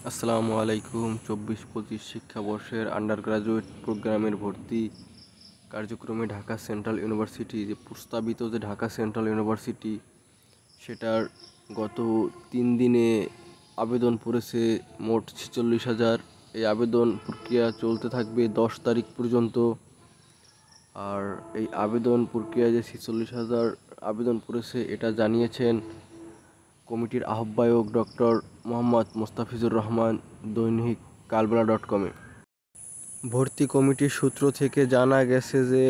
আসসালামু আলাইকুম। 24-25 শিক্ষাবর্ষের under graduate প্রোগ্রামের ভর্তি কার্যক্রমে ঢাকা সেন্ট্রাল ইউনিভার্সিটি যে প্রস্তাবিত যে ঢাকা সেন্ট্রাল ইউনিভার্সিটি সেটার গত 3 দিনে আবেদন পড়েছে মোট 46,000। এই আবেদন প্রক্রিয়া চলতে থাকবে 10 তারিখ পর্যন্ত। আর এই আবেদন প্রক্রিয়ায় যে 46,000 আবেদন পড়েছে এটা জানিয়েছেন কমিটির আহ্বায়ক ডক্টর মোহাম্মদ মোস্তাফিজুর রহমান দৈনিক কালবেলা.com-এ। ভর্তি কমিটির সূত্র থেকে জানা গেছে যে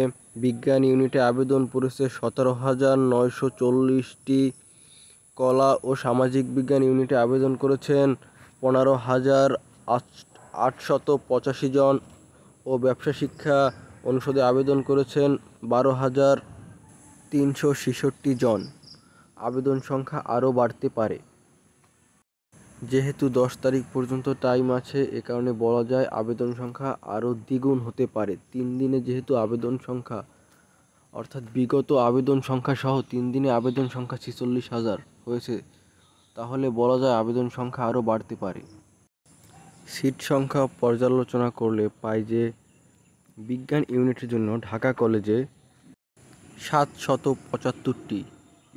বিজ্ঞান ইউনিটে আবেদন পড়েছে 17,940টি, কলা ও সামাজিক বিজ্ঞান ইউনিটে আবেদন করেছেন 15,885 জন ও ব্যবসা শিক্ষা অনুষদে আবেদন করেছেন 12,366 জন। আবেদন সংখ্যা আরও বাড়তে পারে। যেহেতু 10 তারিখ পর্যন্ত টাইম আছে, এ কারণে বলা যায় আবেদন সংখ্যা আরও দ্বিগুণ হতে পারে। 3 দিনে যেহেতু আবেদন সংখ্যা অর্থাৎ বিগত আবেদন সংখ্যা সহ 3 দিনে আবেদন সংখ্যা 46,000 হয়েছে, তাহলে বলা যায় আবেদন সংখ্যা আরও বাড়তে পারে। সিট সংখ্যা পর্যালোচনা করলে পাই যে বিজ্ঞান ইউনিটের জন্য ঢাকা কলেজে 775টি,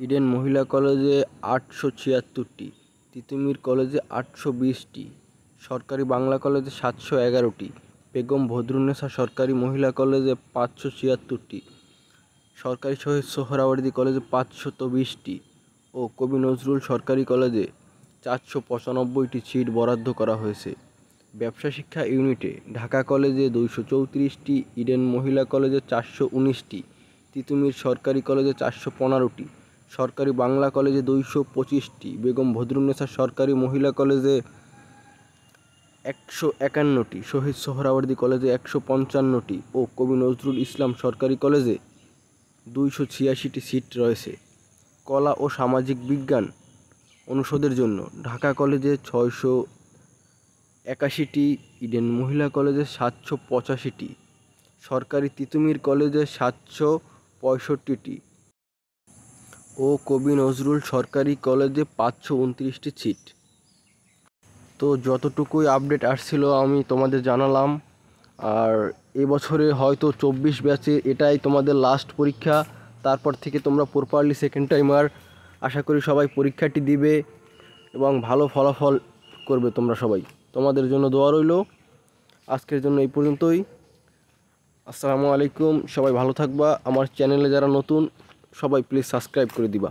ইডেন মহিলা কলেজে 876টি, তিতুমীর কলেজে 820টি, সরকারি বাংলা কলেজে 711টি, বেগম বদরুন্নেসা সরকারি মহিলা কলেজে 576টি, সরকারি শহীদ সোহরাওয়ার্দী কলেজে 520টি ও কবি নজরুল সরকারি কলেজে 495টি সিট বরাদ্দ করা হয়েছে। ব্যবসা শিক্ষা ইউনিটে ঢাকা কলেজে 234টি, ইডেন মহিলা কলেজে 419টি, তিতুমীর সরকারি কলেজে 415টি, সরকারি বাংলা কলেজে 225টি, বেগম বদরুন্নেসা সরকারি মহিলা কলেজে 151টি, শহীদ সোহরাওয়ার্দী কলেজে 155টি ও কবি নজরুল ইসলাম সরকারি কলেজে 286টি সিট রয়েছে। কলা ও সামাজিক বিজ্ঞান অনুষদের জন্য ঢাকা কলেজে 681টি, ইডেন মহিলা কলেজে 785টি, সরকারি তিতুমীর কলেজে 765টি ও কবি নজরুল সরকারি কলেজে 529টি সিট। তো যতটুকুই আপডেট আসছিল আমি তোমাদের জানালাম। আর এবছরে হয়তো 24 ব্যাচে এটাই তোমাদের লাস্ট পরীক্ষা। তারপর থেকে তোমরা প্রপারলি সেকেন্ড টাইমার আশা করি সবাই পরীক্ষাটি দিবে এবং ভালো ফলাফল করবে তোমরা সবাই। তোমাদের জন্য দোয়া রইল। আজকের জন্য এই পর্যন্তই। আসসালামু আলাইকুম। সবাই ভালো থাকবা। আমার চ্যানেলে যারা নতুন সবাই প্লিজ সাবস্ক্রাইব করে দিবা।